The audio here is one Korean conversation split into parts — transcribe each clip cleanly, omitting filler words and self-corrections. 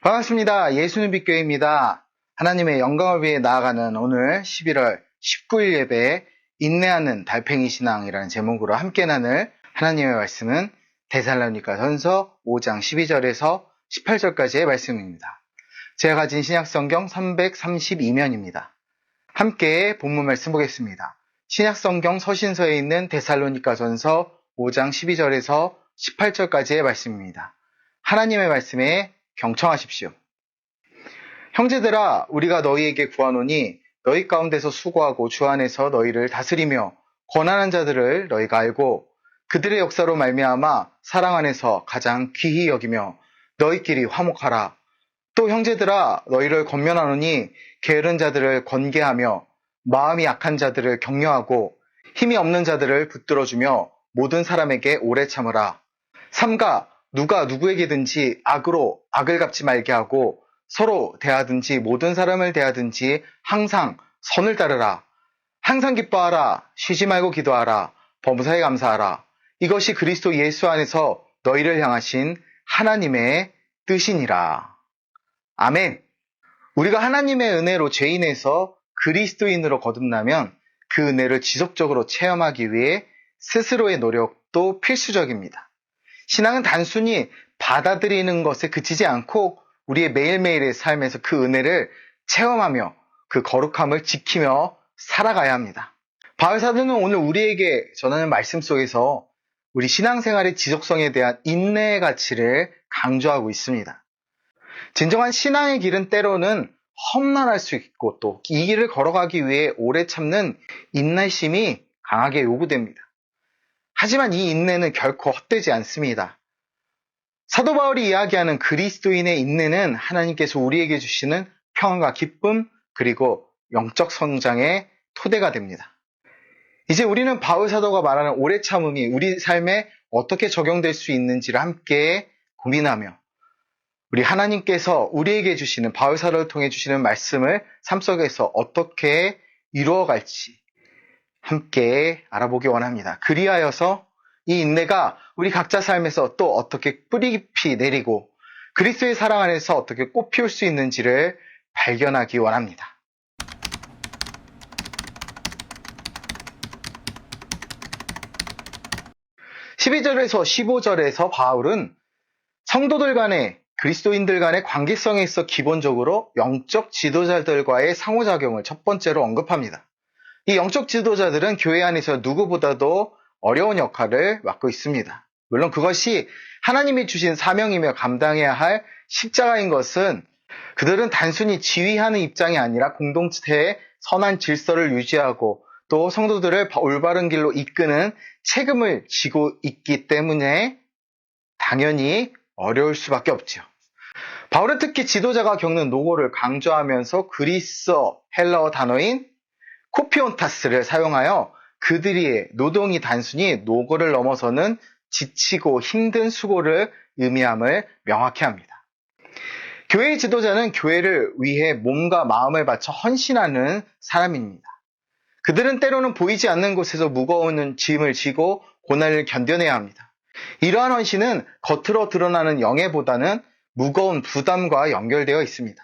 반갑습니다. 예수는 빛교회입니다. 하나님의 영광을 위해 나아가는 오늘 11월 19일 예배에 인내하는 달팽이 신앙이라는 제목으로 함께 나눌 하나님의 말씀은 데살로니가전서 5장 12절에서 18절까지의 말씀입니다. 제가 가진 신약성경 332면입니다. 함께 본문 말씀 보겠습니다. 신약성경 서신서에 있는 데살로니가전서 5장 12절에서 18절까지의 말씀입니다. 하나님의 말씀에 경청하십시오. 형제들아, 우리가 너희에게 구하노니 너희 가운데서 수고하고 주 안에서 너희를 다스리며 권한한 자들을 너희가 알고 그들의 역사로 말미암아 사랑 안에서 가장 귀히 여기며 너희끼리 화목하라. 또 형제들아, 너희를 권면하노니 게으른 자들을 권계하며 마음이 약한 자들을 격려하고 힘이 없는 자들을 붙들어주며 모든 사람에게 오래 참으라. 삼가 누가 누구에게든지 악으로 악을 갚지 말게 하고 서로 대하든지 모든 사람을 대하든지 항상 선을 따르라. 항상 기뻐하라. 쉬지 말고 기도하라. 범사에 감사하라. 이것이 그리스도 예수 안에서 너희를 향하신 하나님의 뜻이니라. 아멘. 우리가 하나님의 은혜로 죄인에서 그리스도인으로 거듭나면 그 은혜를 지속적으로 체험하기 위해 스스로의 노력도 필수적입니다. 신앙은 단순히 받아들이는 것에 그치지 않고 우리의 매일매일의 삶에서 그 은혜를 체험하며 그 거룩함을 지키며 살아가야 합니다. 바울 사도는 오늘 우리에게 전하는 말씀 속에서 우리 신앙생활의 지속성에 대한 인내의 가치를 강조하고 있습니다. 진정한 신앙의 길은 때로는 험난할 수 있고 또 이 길을 걸어가기 위해 오래 참는 인내심이 강하게 요구됩니다. 하지만 이 인내는 결코 헛되지 않습니다. 사도 바울이 이야기하는 그리스도인의 인내는 하나님께서 우리에게 주시는 평안과 기쁨 그리고 영적 성장의 토대가 됩니다. 이제 우리는 바울 사도가 말하는 오래 참음이 우리 삶에 어떻게 적용될 수 있는지를 함께 고민하며 우리 하나님께서 우리에게 주시는 바울 사도를 통해 주시는 말씀을 삶 속에서 어떻게 이루어갈지 함께 알아보기 원합니다. 그리하여서 이 인내가 우리 각자 삶에서 또 어떻게 뿌리 깊이 내리고 그리스도의 사랑 안에서 어떻게 꽃 피울 수 있는지를 발견하기 원합니다. 12절에서 15절에서 바울은 성도들 간의 그리스도인들 간의 관계성에 있어 기본적으로 영적 지도자들과의 상호작용을 첫 번째로 언급합니다. 이 영적 지도자들은 교회 안에서 누구보다도 어려운 역할을 맡고 있습니다. 물론 그것이 하나님이 주신 사명이며 감당해야 할 십자가인 것은 그들은 단순히 지휘하는 입장이 아니라 공동체의 선한 질서를 유지하고 또 성도들을 올바른 길로 이끄는 책임을 지고 있기 때문에 당연히 어려울 수밖에 없죠. 바울은 특히 지도자가 겪는 노고를 강조하면서 그리스어 헬라어 단어인 코피온타스를 사용하여 그들의 노동이 단순히 노고를 넘어서는 지치고 힘든 수고를 의미함을 명확히 합니다. 교회의 지도자는 교회를 위해 몸과 마음을 바쳐 헌신하는 사람입니다. 그들은 때로는 보이지 않는 곳에서 무거운 짐을 지고 고난을 견뎌내야 합니다. 이러한 헌신은 겉으로 드러나는 영예보다는 무거운 부담과 연결되어 있습니다.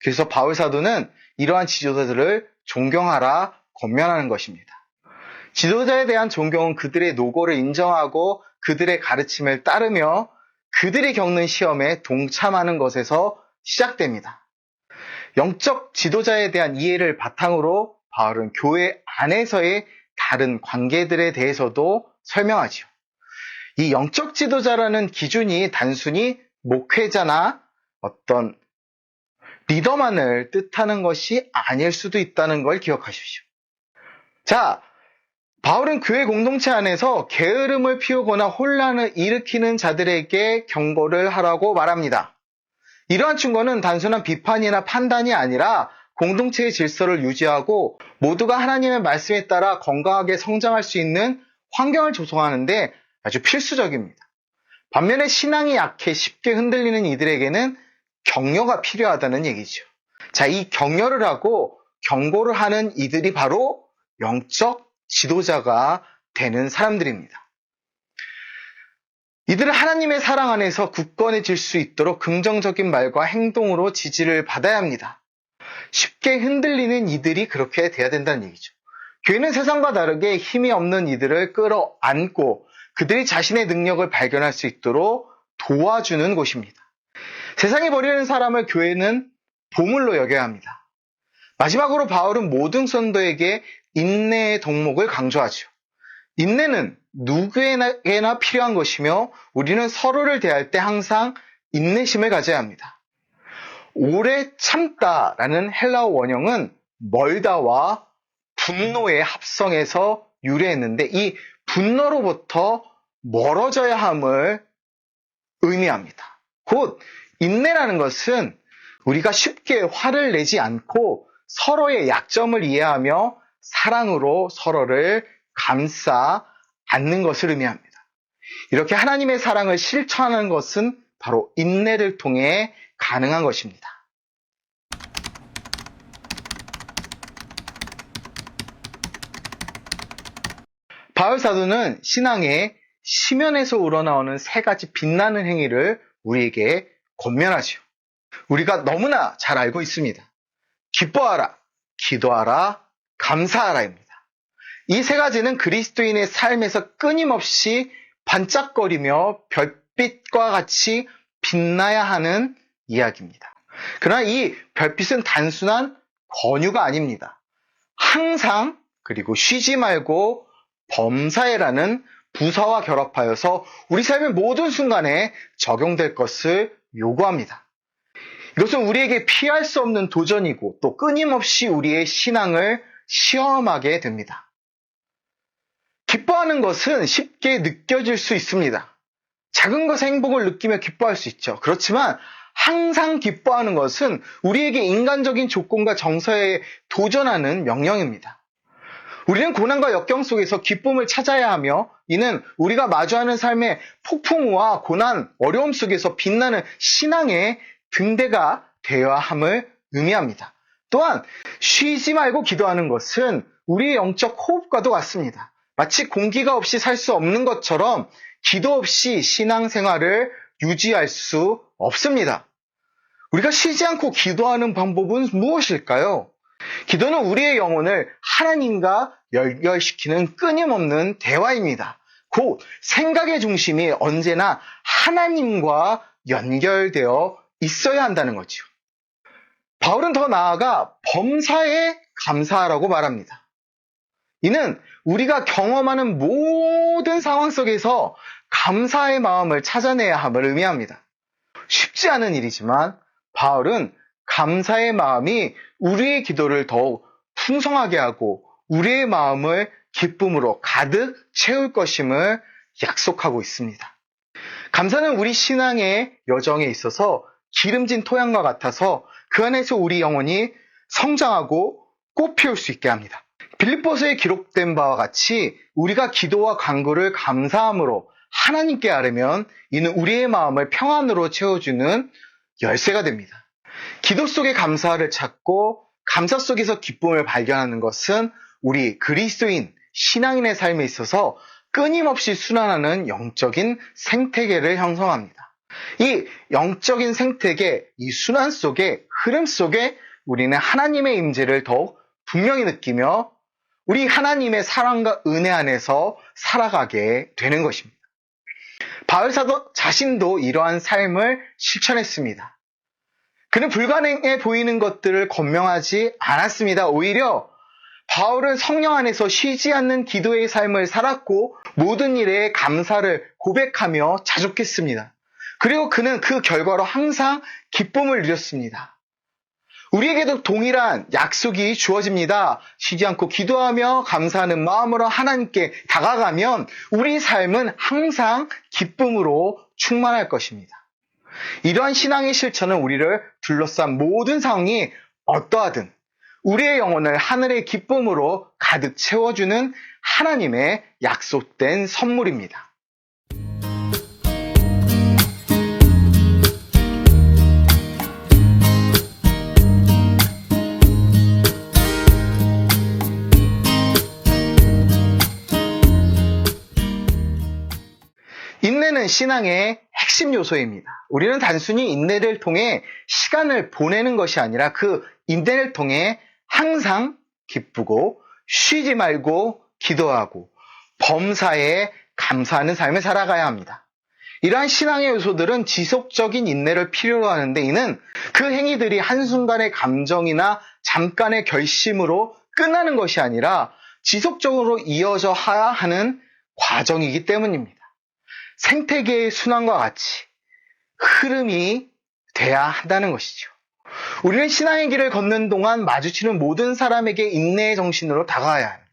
그래서 바울 사도는 이러한 지도자들을 존경하라 권면하는 것입니다. 지도자에 대한 존경은 그들의 노고를 인정하고 그들의 가르침을 따르며 그들이 겪는 시험에 동참하는 것에서 시작됩니다. 영적 지도자에 대한 이해를 바탕으로 바울은 교회 안에서의 다른 관계들에 대해서도 설명하죠. 이 영적 지도자라는 기준이 단순히 목회자나 어떤 리더만을 뜻하는 것이 아닐 수도 있다는 걸 기억하십시오. 자, 바울은 교회 공동체 안에서 게으름을 피우거나 혼란을 일으키는 자들에게 경고를 하라고 말합니다. 이러한 충고는 단순한 비판이나 판단이 아니라 공동체의 질서를 유지하고 모두가 하나님의 말씀에 따라 건강하게 성장할 수 있는 환경을 조성하는데 아주 필수적입니다. 반면에 신앙이 약해 쉽게 흔들리는 이들에게는 격려가 필요하다는 얘기죠. 자, 이 격려를 하고 경고를 하는 이들이 바로 영적 지도자가 되는 사람들입니다. 이들은 하나님의 사랑 안에서 굳건해질 수 있도록 긍정적인 말과 행동으로 지지를 받아야 합니다. 쉽게 흔들리는 이들이 그렇게 돼야 된다는 얘기죠. 교회는 세상과 다르게 힘이 없는 이들을 끌어안고 그들이 자신의 능력을 발견할 수 있도록 도와주는 곳입니다. 세상에 버리는 사람을 교회는 보물로 여겨야 합니다. 마지막으로 바울은 모든 성도에게 인내의 덕목을 강조하죠. 인내는 누구에게나 필요한 것이며 우리는 서로를 대할 때 항상 인내심을 가져야 합니다. 오래 참다라는 헬라어 원형은 멀다와 분노의 합성에서 유래했는데 이 분노로부터 멀어져야 함을 의미합니다. 곧 인내라는 것은 우리가 쉽게 화를 내지 않고 서로의 약점을 이해하며 사랑으로 서로를 감싸 안는 것을 의미합니다. 이렇게 하나님의 사랑을 실천하는 것은 바로 인내를 통해 가능한 것입니다. 바울 사도는 신앙의 시면에서 우러나오는 세 가지 빛나는 행위를 우리에게 권면하지요. 우리가 너무나 잘 알고 있습니다. 기뻐하라, 기도하라, 감사하라입니다. 이 세 가지는 그리스도인의 삶에서 끊임없이 반짝거리며 별빛과 같이 빛나야 하는 이야기입니다. 그러나 이 별빛은 단순한 권유가 아닙니다. 항상 그리고 쉬지 말고 범사에라는 부사와 결합하여서 우리 삶의 모든 순간에 적용될 것을 요구합니다. 이것은 우리에게 피할 수 없는 도전이고 또 끊임없이 우리의 신앙을 시험하게 됩니다. 기뻐하는 것은 쉽게 느껴질 수 있습니다. 작은 것의 행복을 느끼며 기뻐할 수 있죠. 그렇지만 항상 기뻐하는 것은 우리에게 인간적인 조건과 정서에 도전하는 명령입니다. 우리는 고난과 역경 속에서 기쁨을 찾아야 하며 이는 우리가 마주하는 삶의 폭풍우와 고난, 어려움 속에서 빛나는 신앙의 등대가 되어야 함을 의미합니다. 또한 쉬지 말고 기도하는 것은 우리의 영적 호흡과도 같습니다. 마치 공기가 없이 살 수 없는 것처럼 기도 없이 신앙생활을 유지할 수 없습니다. 우리가 쉬지 않고 기도하는 방법은 무엇일까요? 기도는 우리의 영혼을 하나님과 연결시키는 끊임없는 대화입니다. 곧 생각의 중심이 언제나 하나님과 연결되어 있어야 한다는 거죠. 바울은 더 나아가 범사에 감사하라고 말합니다. 이는 우리가 경험하는 모든 상황 속에서 감사의 마음을 찾아내야 함을 의미합니다. 쉽지 않은 일이지만 바울은 감사의 마음이 우리의 기도를 더욱 풍성하게 하고 우리의 마음을 기쁨으로 가득 채울 것임을 약속하고 있습니다. 감사는 우리 신앙의 여정에 있어서 기름진 토양과 같아서 그 안에서 우리 영혼이 성장하고 꽃 피울 수 있게 합니다. 빌립보서에 기록된 바와 같이 우리가 기도와 간구를 감사함으로 하나님께 아뢰면 이는 우리의 마음을 평안으로 채워주는 열쇠가 됩니다. 기도 속에 감사를 찾고 감사 속에서 기쁨을 발견하는 것은 우리 그리스도인, 신앙인의 삶에 있어서 끊임없이 순환하는 영적인 생태계를 형성합니다. 이 영적인 생태계, 이 순환 속에, 흐름 속에 우리는 하나님의 임재를 더욱 분명히 느끼며 우리 하나님의 사랑과 은혜 안에서 살아가게 되는 것입니다. 바울 사도 자신도 이러한 삶을 실천했습니다. 그는 불가능해 보이는 것들을 권명하지 않았습니다. 오히려 바울은 성령 안에서 쉬지 않는 기도의 삶을 살았고 모든 일에 감사를 고백하며 자족했습니다. 그리고 그는 그 결과로 항상 기쁨을 누렸습니다. 우리에게도 동일한 약속이 주어집니다. 쉬지 않고 기도하며 감사하는 마음으로 하나님께 다가가면 우리 삶은 항상 기쁨으로 충만할 것입니다. 이러한 신앙의 실천은 우리를 둘러싼 모든 상황이 어떠하든 우리의 영혼을 하늘의 기쁨으로 가득 채워주는 하나님의 약속된 선물입니다. 신앙의 핵심 요소입니다. 우리는 단순히 인내를 통해 시간을 보내는 것이 아니라 그 인내를 통해 항상 기쁘고 쉬지 말고 기도하고 범사에 감사하는 삶을 살아가야 합니다. 이러한 신앙의 요소들은 지속적인 인내를 필요로 하는데 이는 그 행위들이 한순간의 감정이나 잠깐의 결심으로 끝나는 것이 아니라 지속적으로 이어져야 하는 과정이기 때문입니다. 생태계의 순환과 같이 흐름이 돼야 한다는 것이죠. 우리는 신앙의 길을 걷는 동안 마주치는 모든 사람에게 인내의 정신으로 다가가야 합니다.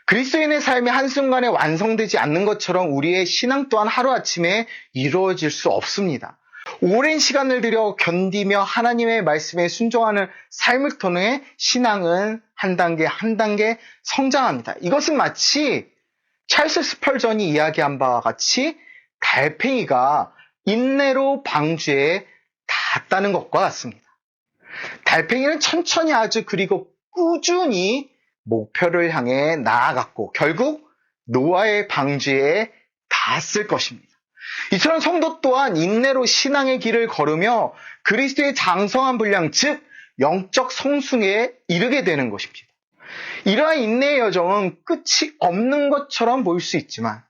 그리스도인의 삶이 한순간에 완성되지 않는 것처럼 우리의 신앙 또한 하루아침에 이루어질 수 없습니다. 오랜 시간을 들여 견디며 하나님의 말씀에 순종하는 삶을 통해 신앙은 한 단계 한 단계 성장합니다. 이것은 마치 찰스 스펄전이 이야기한 바와 같이 달팽이가 인내로 방주에 닿았다는 것과 같습니다. 달팽이는 천천히 그리고 꾸준히 목표를 향해 나아갔고 결국 노아의 방주에 닿았을 것입니다. 이처럼 성도 또한 인내로 신앙의 길을 걸으며 그리스도의 장성한 분량, 즉 영적 성숙에 이르게 되는 것입니다. 이러한 인내의 여정은 끝이 없는 것처럼 보일 수 있지만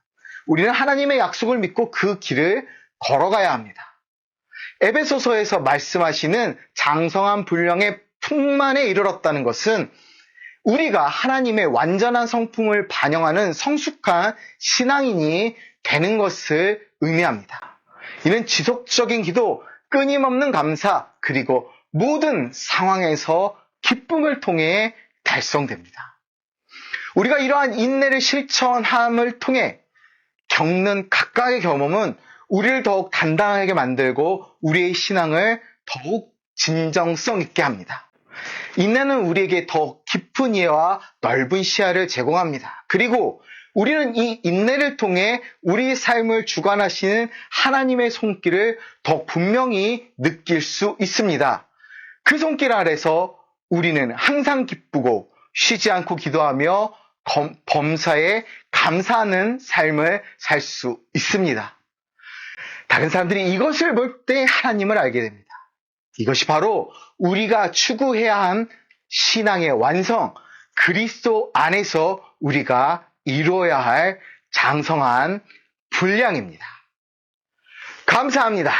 우리는 하나님의 약속을 믿고 그 길을 걸어가야 합니다. 에베소서에서 말씀하시는 장성한 분량의 풍만에 이르렀다는 것은 우리가 하나님의 완전한 성품을 반영하는 성숙한 신앙인이 되는 것을 의미합니다. 이는 지속적인 기도, 끊임없는 감사, 그리고 모든 상황에서 기쁨을 통해 달성됩니다. 우리가 이러한 인내를 실천함을 통해 겪는 각각의 경험은 우리를 더욱 단단하게 만들고 우리의 신앙을 더욱 진정성 있게 합니다. 인내는 우리에게 더 깊은 이해와 넓은 시야를 제공합니다. 그리고 우리는 이 인내를 통해 우리의 삶을 주관하시는 하나님의 손길을 더 분명히 느낄 수 있습니다. 그 손길 아래서 우리는 항상 기쁘고 쉬지 않고 기도하며 범사에 감사하는 삶을 살 수 있습니다. 다른 사람들이 이것을 볼 때 하나님을 알게 됩니다. 이것이 바로 우리가 추구해야 한 신앙의 완성, 그리스도 안에서 우리가 이루어야 할 장성한 분량입니다. 감사합니다.